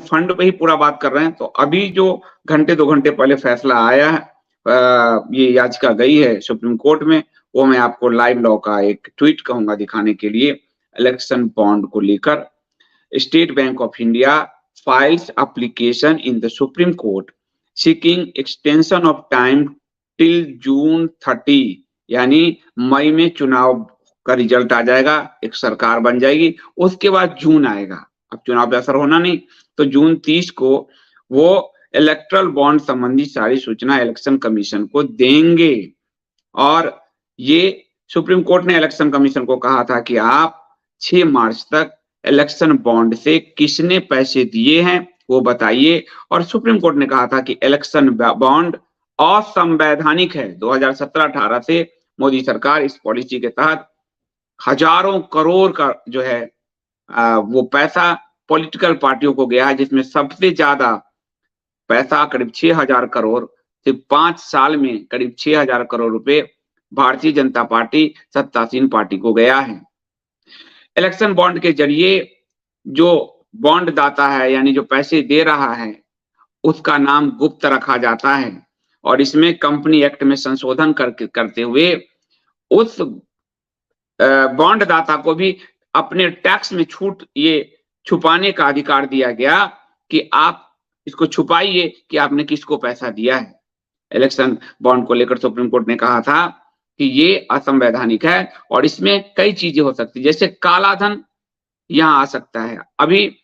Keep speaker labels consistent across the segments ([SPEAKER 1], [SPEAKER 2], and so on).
[SPEAKER 1] Fund पे ही पूरा बात कर रहे हैं, तो अभी जो घंटे 2 घंटे पहले फैसला आया है, ये याचिका गई है सुप्रीम कोर्ट में, वो मैं आपको लाइव लॉ का एक ट्वीट कहूँगा दिखाने के लिए। इलेक्शन बॉन्ड को लेकर state bank of India files application in the supreme court seeking extension of time till June 30, यानी मई में चुनाव का रिजल्ट आ जाएगा, एक सरकार बन जाएगी, उसके बाद जून आएगा। अब चुनाव पे असर होना नहीं, तो जून 30 को वो इलेक्ट्रल बॉन्ड संबंधी सारी सूचना इलेक्शन कमीशन को देंगे। और ये सुप्रीम कोर्ट ने इलेक्शन कमीशन को कहा था कि आप 6 मार्च तक इलेक्शन बॉन्ड से किसने पैसे दिए हैं वो बताइए। और सुप्रीम कोर्ट ने कहा था कि इलेक्शन बॉन्ड असंवैधानिक है। 2017-18 से मोदी सरकार इस पॉलिसी के तहत हजारों करोड़ का जो है वो पैसा पॉलिटिकल पार्टियों को गया है, जिसमें सबसे ज्यादा पैसा करीब 6,000 करोड़, सिर्फ 5 साल में करीब 6,000 करोड़ रुपए भारतीय जनता पार्टी सत्तासीन पार्टी को गया है। इलेक्शन बॉन्ड के जरिए जो बॉन्ड दाता है, यानी जो पैसे दे रहा है, उसका नाम गुप्त रखा जाता है और इसमें कंपनी एक्ट में संशोधन करते हुए उस बॉन्ड दाता को भी अपने टैक्स में छूट ये छुपाने का अधिकार दिया गया कि आप इसको छुपाइए कि आपने किसको पैसा दिया है। इलेक्शन बॉन्ड को लेकर सुप्रीम कोर्ट ने कहा था कि ये असंवैधानिक है और इसमें कई चीजें हो सकती है, जैसे काला धन यहाँ आ सकता है। अभी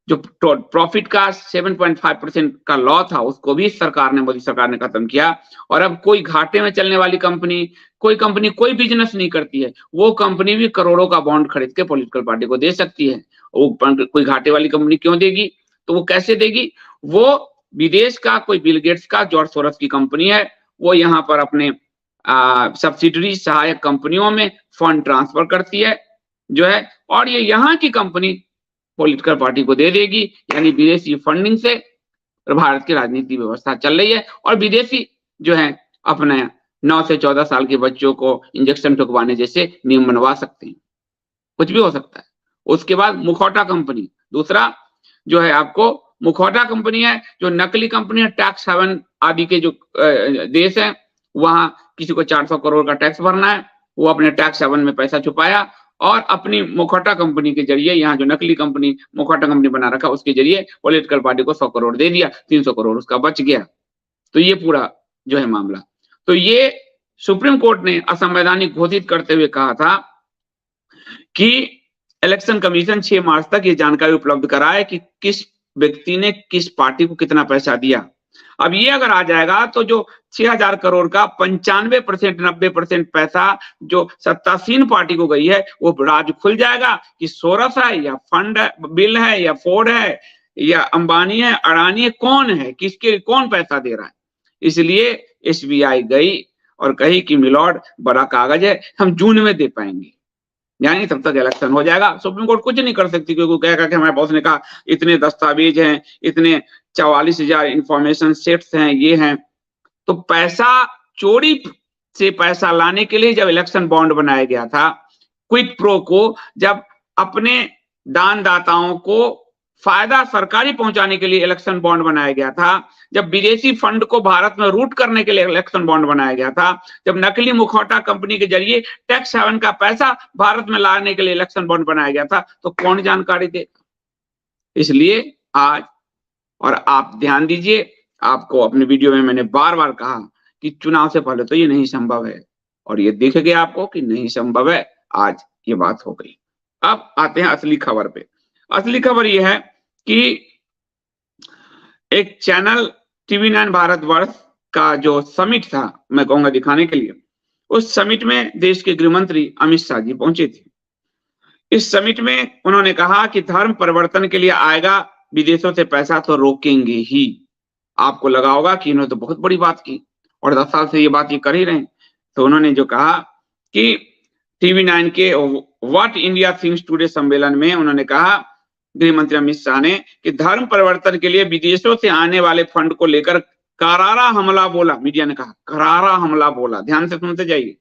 [SPEAKER 1] जो प्रॉफिट का 7.5% का लॉ था, उसको भी मोदी सरकार ने खत्म किया और अब कोई घाटे में चलने वाली कंपनी, कोई बिजनेस नहीं करती है, वो कंपनी भी करोड़ों का बॉन्ड खरीद के पॉलिटिकल पार्टी को दे सकती है। वो कोई घाटे वाली कंपनी क्यों देगी? तो वो कैसे देगी? वो विदेश का कोई बिल गेट्स का, जॉर्ज सोरोस की कंपनी है, वो यहाँ पर अपने सब्सिडरी सहायक कंपनियों में फंड ट्रांसफर करती है जो है, और ये यहाँ की कंपनी पॉलिटिकल पार्टी को दे देगी, यानी विदेशी फंडिंग से भारत की राजनीतिक व्यवस्था चल रही है। और विदेशी जो है अपने 9 से 14 साल के बच्चों को इंजेक्शन ठुकवाने जैसे नियम बनवा सकते हैं, कुछ भी हो सकता है। उसके बाद मुखौटा कंपनी, दूसरा जो है आपको मुखौटा कंपनी है, जो नकली कंपनी है, टैक्स हेवन आदि के जो देश है, वहां किसी को 400 करोड़ का टैक्स भरना है, वो अपने टैक्स हेवन में पैसा छुपाया और अपनी मुखौटा कंपनी के जरिए, यहाँ जो नकली कंपनी मुखौटा कंपनी बना रखा उसके जरिए पॉलिटिकल पार्टी को 100 करोड़ दे दिया, 300 करोड़ उसका बच गया। तो ये पूरा जो है मामला, तो ये सुप्रीम कोर्ट ने असंवैधानिक घोषित करते हुए कहा था कि इलेक्शन कमीशन 6 मार्च तक ये जानकारी उपलब्ध कराए कि किस व्यक्ति ने किस पार्टी को कितना पैसा दिया। अब ये अगर आ जाएगा तो जो 6,000 करोड़ का 95% 90% पैसा जो सत्तासीन पार्टी को गई है, वो राज खुल जाएगा कि सोरस है या फंड है, बिल है या फोर्ड है या अंबानी है, अडानी है, कौन है, किसके कौन पैसा दे रहा है। इसलिए एसबीआई गई और कही कि मिलॉर्ड बड़ा कागज है, हम जून में दे पाएंगे, यानी तब तक इलेक्शन हो जाएगा। सुप्रीम कोर्ट कुछ नहीं कर सकती, क्योंकि कहेगा कि हमारे बॉस ने कहा इतने दस्तावेज हैं, इतने 44,000 इंफॉर्मेशन सेट्स हैं, ये हैं। तो पैसा चोरी से पैसा लाने के लिए जब इलेक्शन बॉन्ड बनाया गया था, क्विक प्रो को, जब अपने दानदाताओं को फायदा सरकारी पहुंचाने के लिए इलेक्शन बॉन्ड बनाया गया था, जब विदेशी फंड को भारत में रूट करने के लिए इलेक्शन बॉन्ड बनाया गया था, जब नकली मुखौटा कंपनी के जरिए टैक्स हेवन का पैसा भारत में लाने के लिए इलेक्शन बॉन्ड बनाया गया था, तो कौन जानकारी देगा? इसलिए आज, और आप ध्यान दीजिए, आपको अपने वीडियो में मैंने बार बार कहा कि चुनाव से पहले तो ये नहीं संभव है, और ये दिख गया आपको कि नहीं संभव है। आज ये बात हो गई। अब आते हैं असली खबर पे। असली खबर ये है कि एक चैनल TV9 भारतवर्ष का जो समिट था, मैं कहूंगा दिखाने के लिए, उस समिट में देश के गृह मंत्री अमित शाह जी पहुंचे थे। इस समिट में उन्होंने कहा कि धर्म परिवर्तन के लिए आएगा विदेशों से पैसा तो रोकेंगे ही। आपको लगा होगा कि इन्होंने तो बहुत बड़ी बात की और 10 साल से ये बात ये कर ही रहे हैं। तो उन्होंने जो कहा कि TV9 के व्हाट इंडिया थिंक्स टुडे सम्मेलन में उन्होंने कहा, गृह मंत्री अमित शाह ने, कि धर्म परिवर्तन के लिए विदेशों से आने वाले फंड को लेकर करारा हमला बोला। मीडिया ने कहा करारा हमला बोला, ध्यान से सुनते जाइए।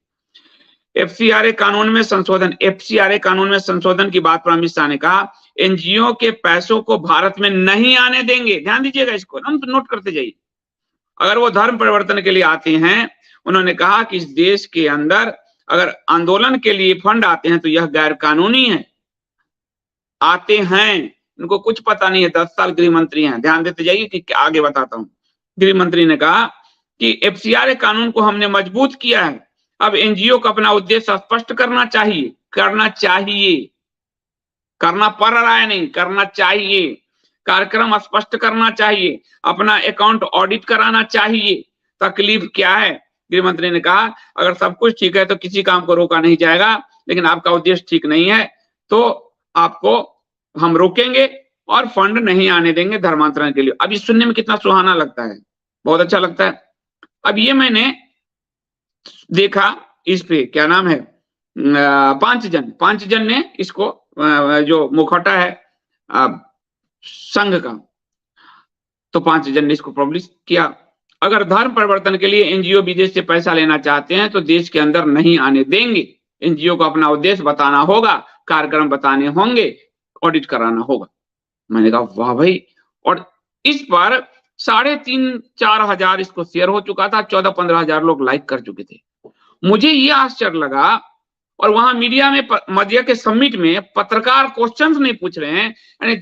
[SPEAKER 1] एफसीआरए कानून में संशोधन, एफसीआरए कानून में संशोधन की बात पर अमित शाह ने कहा एनजीओ के पैसों को भारत में नहीं आने देंगे। ध्यान दीजिएगा इसको, हम तो नोट करते जाइए। अगर वो धर्म परिवर्तन के लिए आते हैं, उन्होंने कहा कि इस देश के अंदर अगर आंदोलन के लिए फंड आते हैं तो यह गैर कानूनी है। आते हैं, इनको कुछ पता नहीं है, 10 साल गृह मंत्री हैं। ध्यान देते जाइए कि आगे बताता हूं। गृह मंत्री ने कहा कि एफसीआरए कानून को हमने मजबूत किया है, अब एनजीओ को अपना उद्देश्य स्पष्ट करना चाहिए, करना पड़ रहा है नहीं, करना चाहिए, कार्यक्रम स्पष्ट करना चाहिए, अपना अकाउंट ऑडिट कराना चाहिए। तकलीफ क्या है? गृह मंत्री ने कहा अगर सब कुछ ठीक है तो किसी काम को रोका नहीं जाएगा, लेकिन आपका उद्देश्य ठीक नहीं है तो आपको हम रोकेंगे और फंड नहीं आने देंगे धर्मांतरण के लिए। अब ये सुनने में कितना सुहाना लगता है, बहुत अच्छा लगता है। अब ये मैंने देखा इस पे, क्या नाम है, पांच जन ने इसको जो मुखौटा है संघ का, तो 5 जन ने इसको पब्लिश किया। अगर धर्म परिवर्तन के लिए एनजीओ विदेश से पैसा लेना चाहते हैं तो देश के अंदर नहीं आने देंगे। एनजीओ को अपना उद्देश्य बताना होगा, कार्यक्रम बताने होंगे, ऑडिट कराना होगा। मैंने कहा वाह भाई। और इस पर 3,500-4 हजार इसको शेयर हो चुका था, 14-15 हजार लोग लाइक कर चुके थे। मुझे ये आश्चर्य लगा। और वहां मीडिया में, मीडिया के समिट में पत्रकार क्वेश्चंस नहीं पूछ रहे हैं, यानी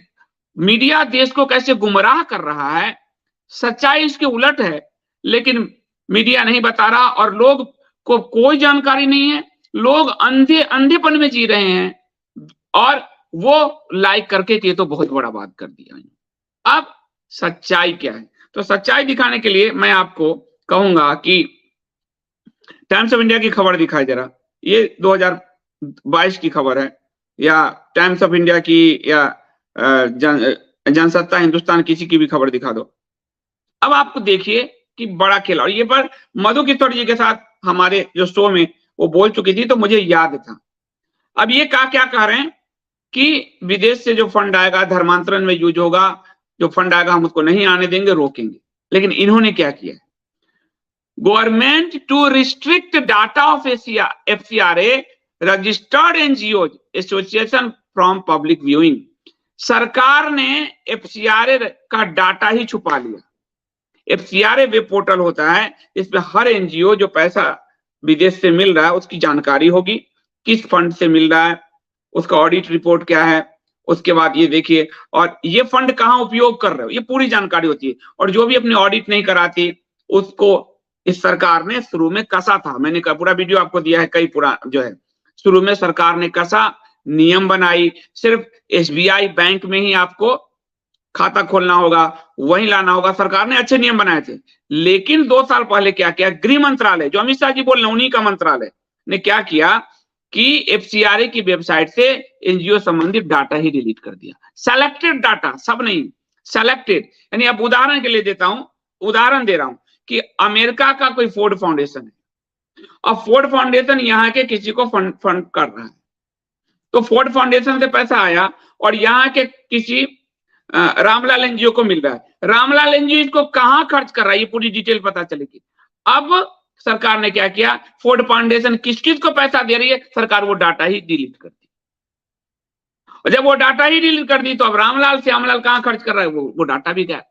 [SPEAKER 1] मीडिया देश को कैसे गुमराह कर रहा है। सच्चाई इसके उलट है, लेकिन मीडिया नहीं बता रहा और लोग को कोई जानकारी नहीं है। लोग अंधेपन में जी रहे हैं और वो लाइक करके ये तो बहुत बड़ा बात कर दिया। अब सच्चाई क्या है? तो सच्चाई दिखाने के लिए मैं आपको कहूंगा कि टाइम्स ऑफ इंडिया की खबर दिखाई जरा, ये 2022 की खबर है, या टाइम्स ऑफ इंडिया की, या जनसत्ता, हिंदुस्तान, किसी की भी खबर दिखा दो। अब आपको देखिए कि बड़ा खेल। और ये पर मधु किशोर जी के साथ हमारे जो शो में वो बोल चुकी थी, तो मुझे याद था। अब ये क्या कह रहे हैं कि विदेश से जो फंड आएगा धर्मांतरण में यूज होगा, जो फंड आएगा हम उसको नहीं आने देंगे, रोकेंगे। लेकिन इन्होंने क्या किया? Government to restrict data of FCRA registered NGO association from public viewing. सरकार ने एफसीआरए का डाटा ही छुपा लिया। एफसीआरए वेब पोर्टल होता है, इसमें हर एनजीओ जो पैसा विदेश से मिल रहा है उसकी जानकारी होगी, किस फंड से मिल रहा है, उसका ऑडिट रिपोर्ट क्या है, उसके बाद ये देखिए, और ये फंड कहाँ उपयोग कर रहे हो, ये पूरी जानकारी होती है। और जो भी अपने ऑडिट नहीं कराती उसको इस सरकार ने शुरू में कसा था। मैंने पूरा वीडियो आपको दिया है, कई पूरा जो है, शुरू में सरकार ने कसा, नियम बनाई, सिर्फ एसबीआई बैंक में ही आपको खाता खोलना होगा, वहीं लाना होगा। सरकार ने अच्छे नियम बनाए थे। लेकिन 2 साल पहले क्या किया, गृह मंत्रालय, जो अमित शाह जी बोल रहे हैं उन्हीं का मंत्रालय ने क्या किया कि एफसीआरए की वेबसाइट से एनजीओ संबंधित डाटा ही डिलीट कर दिया। सेलेक्टेड डाटा, सब नहीं, सेलेक्टेड। यानी अब उदाहरण के लिए देता हूं, उदाहरण दे रहा हूं कि अमेरिका का कोई फोर्ड फाउंडेशन है और फोर्ड फाउंडेशन यहाँ के किसी को फंड कर रहा है, तो फोर्ड फाउंडेशन से पैसा आया और यहाँ के किसी रामलाल एनजीओ को मिल रहा है। रामलाल एनजीओ इसको कहां खर्च कर रहा है, ये पूरी डिटेल पता चलेगी। अब सरकार ने क्या किया, फोर्ड फाउंडेशन किस किस को पैसा दे रही है, सरकार वो डाटा ही डिलीट कर दी। और जब वो डाटा ही डिलीट कर दी तो अब रामलाल श्यामलाल कहां खर्च कर रहा है, वो डाटा भी गया।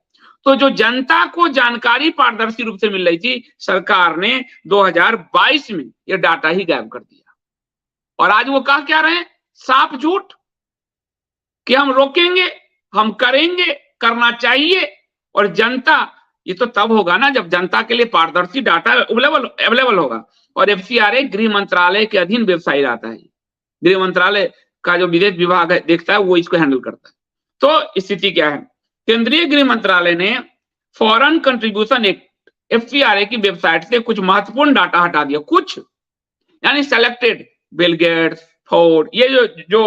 [SPEAKER 1] तो जो जनता को जानकारी पारदर्शी रूप से मिल रही थी, सरकार ने 2022 में ये डाटा ही गायब कर दिया। और आज वो कह क्या रहे हैं, साफ झूठ, कि हम रोकेंगे, हम करेंगे, करना चाहिए। और जनता, ये तो तब होगा ना जब जनता के लिए पारदर्शी डाटा अवेलेबल होगा। और एफसीआरए गृह मंत्रालय के अधीन वेबसाइट आता है। गृह मंत्रालय का जो विदेश विभाग है, देखता है, वो इसको हैंडल करता है। तो स्थिति क्या है, केंद्रीय गृह मंत्रालय ने फॉरेन कंट्रीब्यूशन एक्ट एफसीआरए की वेबसाइट से कुछ महत्वपूर्ण डाटा हटा दिया, कुछ, यानी सेलेक्टेड, बिल गेट्स, फोर्ड, ये जो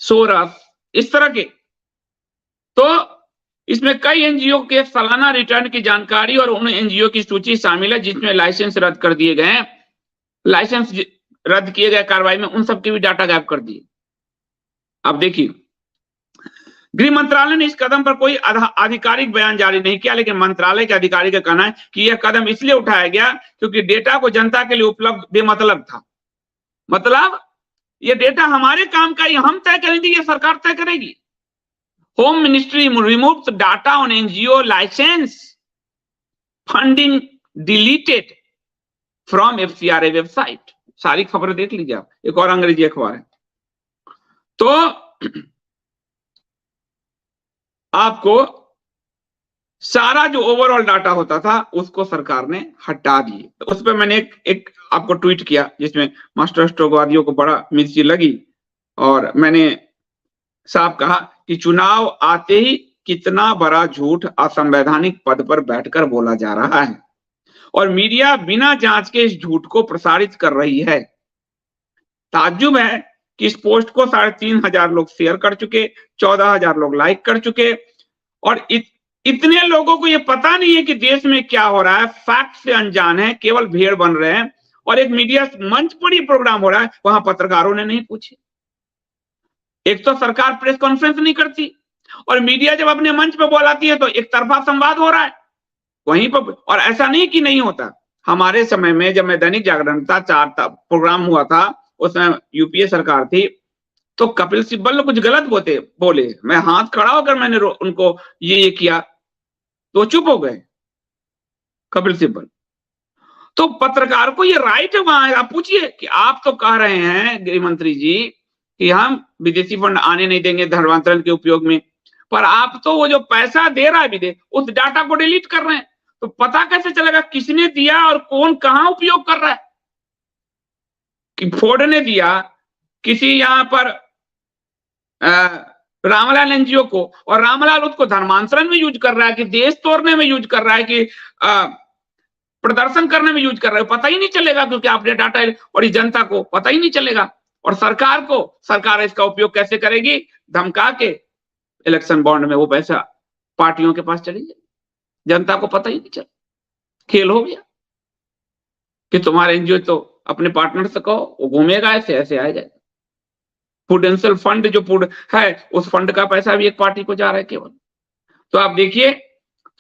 [SPEAKER 1] सोरस, इस तरह के। तो इसमें कई एनजीओ के सालाना रिटर्न की जानकारी और उन एनजीओ की सूची शामिल है जिसमें लाइसेंस रद्द कर दिए गए हैं। लाइसेंस रद्द किए गए कार्रवाई में उन सबके भी डाटा गायब कर दिए। अब देखिए, गृह मंत्रालय ने इस कदम पर कोई आधिकारिक बयान जारी नहीं किया, लेकिन मंत्रालय के अधिकारी का कहना है कि यह कदम इसलिए उठाया गया क्योंकि डेटा को जनता के लिए उपलब्ध बेमतलब था। मतलब ये डेटा हमारे काम का ही, हम तय करेंगे, ये सरकार तय करेगी। Home ministry removes data on NGO licence funding deleted from FCRA website. सारी खबरें देख लीजिए आप, एक और अंग्रेजी अखबार है। तो आपको सारा जो ओवरऑल डाटा होता था उसको सरकार ने हटा दिए। तो उस पर मैंने एक आपको ट्वीट किया जिसमें मास्टर स्ट्रोकवादियों को बड़ा मिर्ची लगी, और मैंने साफ कहा कि चुनाव आते ही कितना बड़ा झूठ असंवैधानिक पद पर बैठकर बोला जा रहा है, और मीडिया बिना जांच के इस झूठ को प्रसारित कर रही है। ताज्जुब है कि इस पोस्ट को 3,500 लोग शेयर कर चुके, 14,000 लोग लाइक कर चुके, और इतने लोगों को ये पता नहीं है कि देश में क्या हो रहा है, फैक्ट से अनजान है, केवल भेड़ बन रहे हैं। और एक मीडिया मंच पर ही प्रोग्राम हो रहा है, वहां पत्रकारों ने नहीं पूछे। एक तो सरकार प्रेस कॉन्फ्रेंस नहीं करती, और मीडिया जब अपने मंच पर बोलाती है तो एक तरफा संवाद हो रहा है वहीं पर। और ऐसा नहीं कि नहीं होता, हमारे समय में जब मैं दैनिक जागरण था, 4 प्रोग्राम हुआ था, उसमें यूपीए सरकार थी, तो कपिल सिब्बल कुछ गलत बोले, मैं हाथ खड़ा होकर मैंने उनको ये किया तो चुप हो गए कपिल सिब्बल। तो पत्रकार को ये राइट है, वहां आप पूछिए कि आप तो कह रहे हैं गृह मंत्री जी कि हम विदेशी फंड आने नहीं देंगे धर्मांतरण के उपयोग में, पर आप तो वो जो पैसा दे रहा है विदेश, उस डाटा को डिलीट कर रहे हैं। तो पता कैसे चलेगा किसने दिया और कौन कहां उपयोग कर रहा है? कि फोर्ड ने दिया किसी यहां पर रामलाल एनजीओ को, और रामलाल उसको धर्मांतरण में यूज कर रहा है, कि देश तोड़ने में यूज कर रहा है, कि प्रदर्शन करने में यूज कर रहा है, पता ही नहीं चलेगा, क्योंकि आपने डाटा, और जनता को पता ही नहीं चलेगा। और सरकार इसका उपयोग कैसे करेगी? धमका के इलेक्शन बॉन्ड में वो पैसा पार्टियों के पास चली जाए, जनता को पता ही नहीं चला। खेल हो गया कि तुम्हारे एनजीओ तो अपने पार्टनर से कहो, वो घूमेगा ऐसे ऐसे आ जाएगा। प्रूडेंशियल फंड जो फूड है, उस फंड का पैसा भी एक पार्टी को जा रहा है केवल। तो आप देखिए,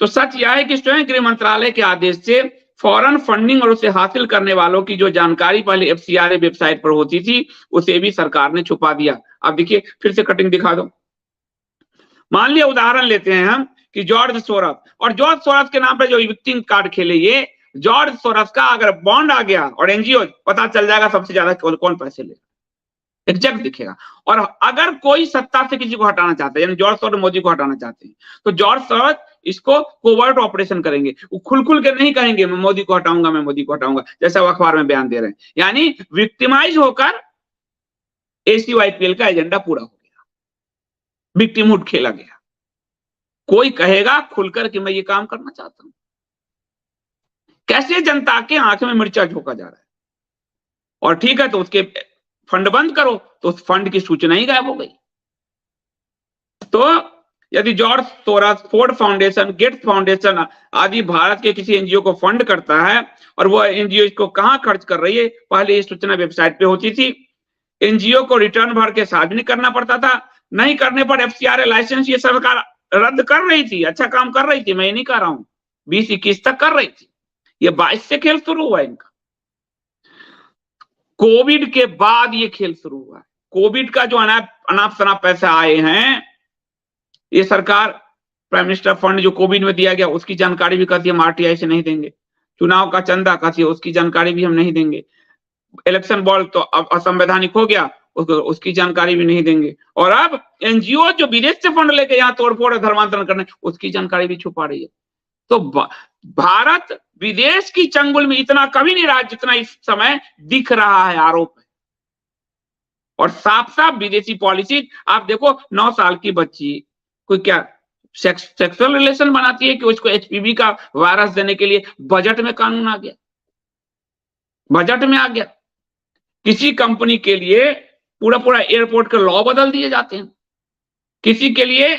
[SPEAKER 1] तो सच यह है कि स्वयं गृह मंत्रालय के आदेश से फॉरेन फंडिंग और उसे हासिल करने वालों की जो जानकारी पहले एफसीआरए वेबसाइट पर होती थी, उसे भी सरकार ने छुपा दिया। आप देखिए, फिर से कटिंग दिखा दो। मान लिया उदाहरण लेते हैं हम कि जॉर्ज सोरस, और जॉर्ज सोरस के नाम पर जो विक्टिम कार्ड खेले, ये जॉर्ज सोरस का अगर बॉन्ड आ गया और एनजीओ, पता चल जाएगा सबसे ज्यादा कौन पैसे ले, एग्जैक्ट दिखेगा। और अगर कोई सत्ता से किसी को हटाना चाहता है, यानी जॉर्ज सोरस मोदी को हटाना चाहते हैं, तो जॉर्ज सोरस इसको कोवर्ट ऑपरेशन करेंगे। वो खुल के नहीं कहेंगे मैं मोदी को हटाऊंगा, मैं मोदी को हटाऊंगा, जैसा वो अखबार में बयान दे रहे हैं। यानी विक्टिमाइज होकर एसीवाईपीएल का एजेंडा पूरा हो गया, विक्टिमहुड खेला गया। कोई कहेगा खुलकर कि मैं ये काम करना चाहता हूं। कैसे जनता के आंख में मिर्चा झोंका जा रहा है। और ठीक है, तो उसके फंड बंद करो, तो उस फंड की सूचना ही गायब हो गई। तो यदि George Soros, Ford Foundation, Gates Foundation आदि भारत के किसी एनजीओ को फंड करता है, और वह एनजीओ इसको कहां खर्च कर रही है, पहले ये सूचना वेबसाइट पे होती थी। एनजीओ को रिटर्न भर के सार्वजनिक करना पड़ता था। नहीं करने पर एफसीआरए लाइसेंस ये सरकार रद्द कर रही थी। अच्छा काम कर रही थी, मैं ये नहीं कह रहा हूं, 2021 तक कर रही थी। ये 22 से खेल शुरू हुआ इनका। कोविड के बाद ये खेल शुरू हुआ है। कोविड का जो अनाप शनाप पैसा आए हैं, ये सरकार प्राइम मिनिस्टर फंड जो कोविड में दिया गया, उसकी जानकारी भी कहती है हम आरटीआई से नहीं देंगे। चुनाव का चंदा कहती है उसकी जानकारी भी हम नहीं देंगे। इलेक्शन बॉन्ड तो अब असंवैधानिक हो गया, उसकी जानकारी भी नहीं देंगे। और अब एनजीओ जो विदेश से फंड लेके यहाँ तोड़फोड़ धर्मांतरण करने, उसकी जानकारी भी छुपा रही है। तो भारत विदेश की चंगुल में इतना कभी नहीं रहा जितना इस समय दिख रहा है आरोप है। और साफ साफ विदेशी पॉलिसी आप देखो, 9 साल की बच्ची कोई क्या सेक्सुअल रिलेशन बनाती है कि उसको एचपीवी का वायरस देने के लिए बजट में कानून आ गया, बजट में आ गया। किसी कंपनी के लिए पूरा एयरपोर्ट के लॉ बदल दिए जाते हैं, किसी के लिए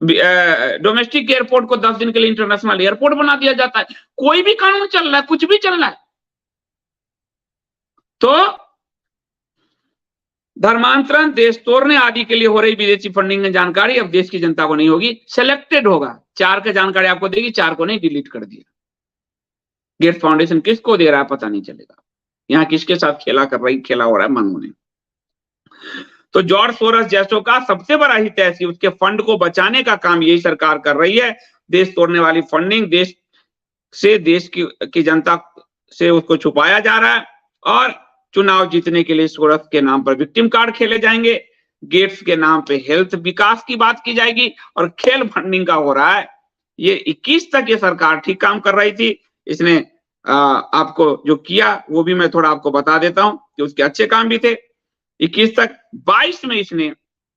[SPEAKER 1] डोमेस्टिक एयरपोर्ट को 10 दिन के लिए इंटरनेशनल एयरपोर्ट बना दिया जाता है। कोई भी कानून चल रहा है, कुछ भी चल रहा है। तो धर्मांतरण, देश तोड़ने आदि के लिए हो रही विदेशी फंडिंग की जानकारी अब देश की जनता को नहीं होगी, सिलेक्टेड होगा। 4 की जानकारी आपको देगी, 4 को नहीं, डिलीट कर दिया। गेट्स फाउंडेशन किसको दे रहा है पता नहीं चलेगा, यहाँ किसके साथ खेला हो रहा है मालूम नहीं। तो जॉर्ज सोरस जैसों का सबसे बड़ा हित है, उसके फंड को बचाने का काम यही सरकार कर रही है। देश तोड़ने वाली फंडिंग देश की जनता से उसको छुपाया जा रहा है, और चुनाव जीतने के लिए सोरस के नाम पर विक्टिम कार्ड खेले जाएंगे, गेट्स के नाम पे हेल्थ विकास की बात की जाएगी, और खेल फंडिंग का हो रहा है। ये 21 तक ये सरकार ठीक काम कर रही थी। इसने आपको जो किया वो भी मैं थोड़ा आपको बता देता हूं कि उसके अच्छे काम भी थे 21 तक। 22 में इसने,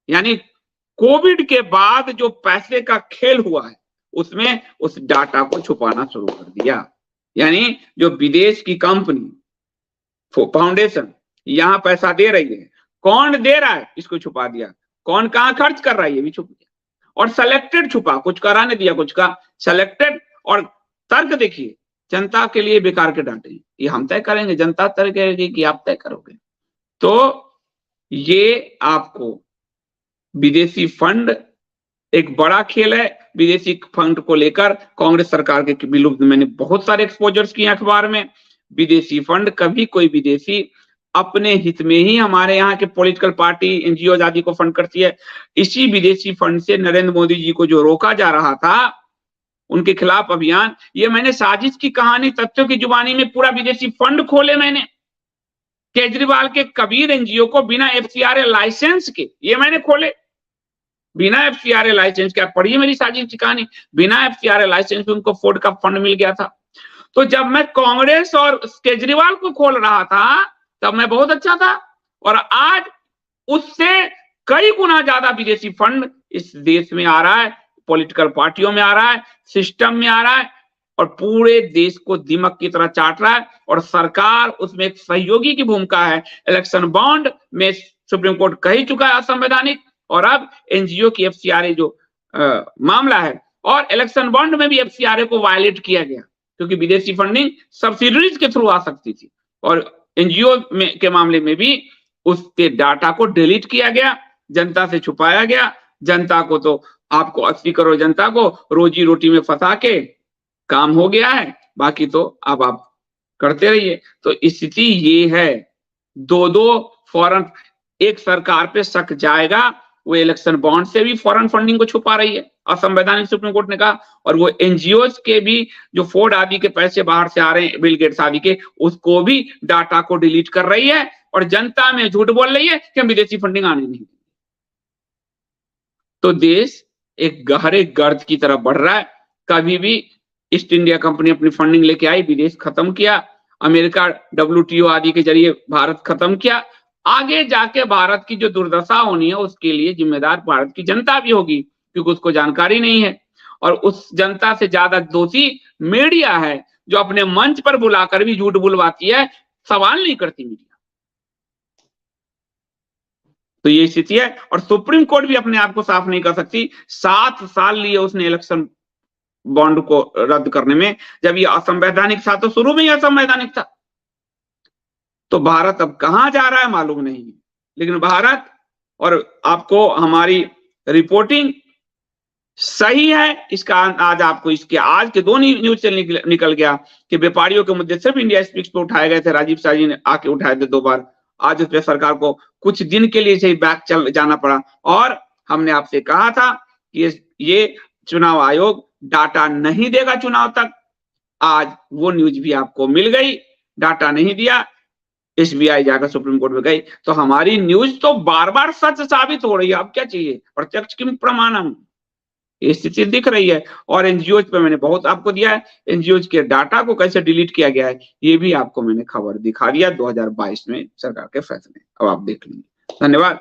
[SPEAKER 1] यानी कोविड के बाद जो पैसे का खेल हुआ है उसमें उस डाटा को छुपाना शुरू कर दिया। यानी जो विदेश की कंपनी फाउंडेशन यहां पैसा दे रही है, कौन दे रहा है इसको छुपा दिया, कौन कहां खर्च कर रहा है ये भी छुप दिया, और सेलेक्टेड छुपा, कुछ कराने दिया, कुछ का सेलेक्टेड। और तर्क देखिए, जनता के लिए बेकार के डांटे, ये हम तय करेंगे, जनता तय करेगी कि आप तय करोगे। तो ये आपको विदेशी फंड एक बड़ा खेल है। विदेशी फंड को लेकर कांग्रेस सरकार के विरुद्ध मैंने बहुत सारे एक्सपोजर्स किए अखबार में। विदेशी फंड, कभी कोई विदेशी अपने हित में ही हमारे यहाँ के पॉलिटिकल पार्टी, एनजीओ आदि को फंड करती है। इसी विदेशी फंड से नरेंद्र मोदी जी को जो रोका जा रहा था, उनके खिलाफ अभियान, ये मैंने साजिश की कहानी तथ्यों की जुबानी में पूरा विदेशी फंड खोले मैंने। केजरीवाल के कबीर एनजीओ को बिना एफसीआरए लाइसेंस के ये मैंने खोले, बिना एफसीआरए लाइसेंस के। आप पढ़िए मेरी साजिश की कहानी, बिना एफसीआरए लाइसेंस उनको फोर्ड का फंड मिल गया था। तो जब मैं कांग्रेस और केजरीवाल को खोल रहा था तब मैं बहुत अच्छा था, और आज उससे कई गुना ज्यादा विदेशी फंड इस देश में आ रहा है, पॉलिटिकल पार्टियों में आ रहा है, सिस्टम में आ रहा है, और पूरे देश को दीमक की तरह चाट रहा है। और सरकार उसमें एक सहयोगी की भूमिका है। इलेक्शन बॉन्ड में सुप्रीम कोर्ट कह ही चुका है असंवैधानिक, और अब एनजीओ की एफसीआरए जो मामला है, और इलेक्शन बॉन्ड में भी एफसीआरए को वायलेट किया गया, क्योंकि विदेशी फंडिंग सब्सिडीज के थ्रू आ सकती थी, और एनजीओ में के मामले में भी उसके डाटा को डिलीट किया गया, जनता से छुपाया गया। जनता को तो आपको 80 करोड़ जनता को रोजी रोटी में फंसा के काम हो गया है, बाकी तो अब आप करते रहिए। तो स्थिति ये है, दो फॉरेन, एक सरकार पे शक जाएगा, वो इलेक्शन बॉन्ड से भी फॉरेन फंडिंग को छुपा रही है, असंवैधानिक सुप्रीम कोर्ट ने कहा, और वो एनजीओ के भी जो फोर्ड आदि के पैसे बाहर से आ रहे हैं, बिल गेट्स आदि के, उसको भी डाटा को डिलीट कर रही है, और जनता में झूठ बोल रही है कि हम विदेशी फंडिंग आने नहीं। तो देश एक गहरे गर्त की तरफ बढ़ रहा है। कभी भी ईस्ट इंडिया कंपनी अपनी फंडिंग लेके आई, विदेश खत्म किया, अमेरिका WTO आदि के जरिए भारत खत्म किया। आगे जाके भारत की जो दुर्दशा होनी है उसके लिए जिम्मेदार भारत की जनता भी होगी, क्योंकि उसको जानकारी नहीं है, और उस जनता से ज्यादा दोषी मीडिया है, जो अपने मंच पर बुलाकर भी झूठ बुलवाती है, सवाल नहीं करती मीडिया। तो ये स्थिति है, और सुप्रीम कोर्ट भी अपने आप को साफ नहीं कर सकती। 7 साल लिए उसने इलेक्शन बॉन्ड को रद्द करने में, जब ये असंवैधानिक था तो शुरू में ही असंवैधानिक था। तो भारत अब कहां जा रहा है मालूम नहीं, लेकिन भारत, और आपको हमारी रिपोर्टिंग सही है, इसका आज आपको इसके आज के 2 न्यूज चैनल निकल गया कि व्यापारियों के मुद्दे सिर्फ इंडिया स्पीक्स पे उठाए गए थे, राजीव शाह जी ने आके उठाए थे 2 बार। आज उस पर सरकार को कुछ दिन के लिए सही बैक चल जाना पड़ा, और हमने आपसे कहा था कि ये चुनाव आयोग डाटा नहीं देगा चुनाव तक। आज वो न्यूज भी आपको मिल गई, डाटा नहीं दिया, एसबीआई जाकर सुप्रीम कोर्ट में गई। तो हमारी न्यूज तो बार बार सच साबित हो रही है, अब क्या चाहिए, प्रत्यक्ष किम प्रमाणम, ये स्थिति दिख रही है। और एनजीओ पे मैंने बहुत आपको दिया है, एनजीओ के डाटा को कैसे डिलीट किया गया है ये भी आपको मैंने खबर दिखा दिया 2022 में सरकार के फैसले। अब आप देख लीजिए। धन्यवाद।